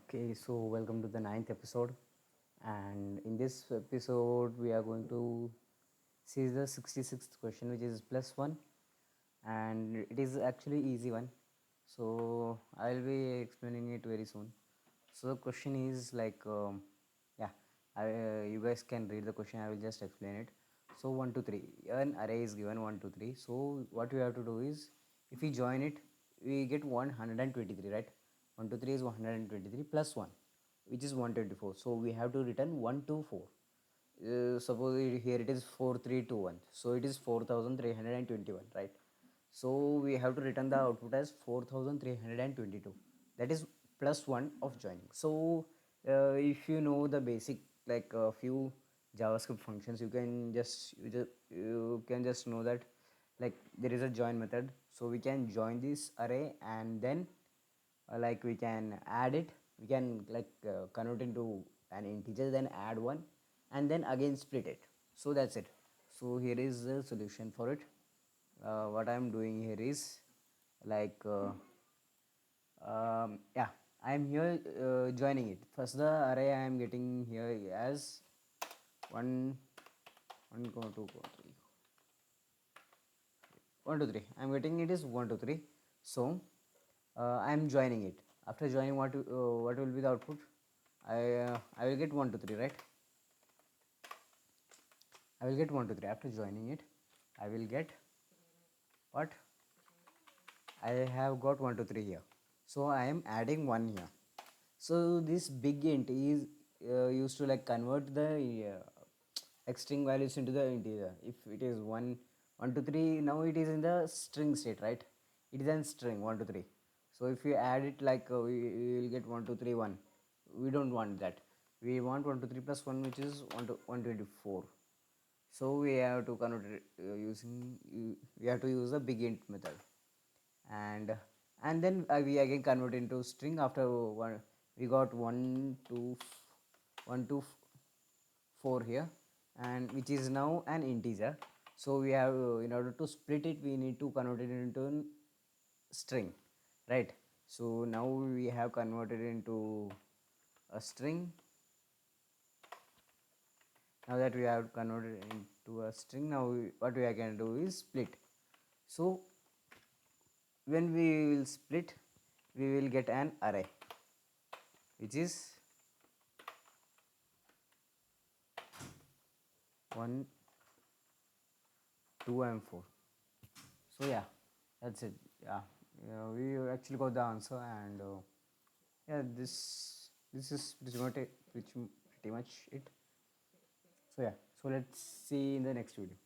Okay, so welcome to the ninth episode, and in this episode, we are going to see the 66th question, which is plus one, and it is actually easy one. So I'll be explaining it very soon. So the question is like, yeah, you guys can read the question. I will just explain it. So 1, 2, 3. An array is given 1, 2, 3. So what we have to do is, if we join it, we get 123, right? 1, 2, 3 is 123 plus 1, which is 124. So we have to return 1, 2, 4. Suppose here it is 4321. So it is 4321, right? So we have to return the output as 4322. That is plus 1 of joining. So if you know the basic, like a few JavaScript functions, you can just know that, like, there is a join method. So we can join this array, and then like we can add it, we can like convert into an integer, then add one, and then again split it. So that's it. So here is the solution for it. What I'm doing here is like yeah, I'm here joining it. First, the array I am getting here as 1 1 2 3 1 2 3. I'm getting it is 1 2 3. So I'm joining it. After joining, what will be the output? I will get 1 2 3, right? I will get 1 2 3. After joining it, I will get what? I have got 1 2 3 here. So I am adding 1 here. So this big int is used to like convert the string values into the integer. If it is 1 1 2 3, now it is in the string state, right? It is in string 1 2 3. So if you add it, like we will get 1 2 3 1. We don't want that. We want 1 2 3 plus 1, which is 124. So we have to convert it we have to use the big int method, and then we again convert into string. After one, we got 1 2 4 here, and which is now an integer. So we have, in order to split it, we need to convert it into a string, right? So now we have converted into a string. Now that we have converted into a string, now what we can do is split. So when we will split, we will get an array, which is 1 2 and 4. So yeah, that's it. We actually got the answer, and yeah, this is pretty much it. So yeah, so let's see in the next video.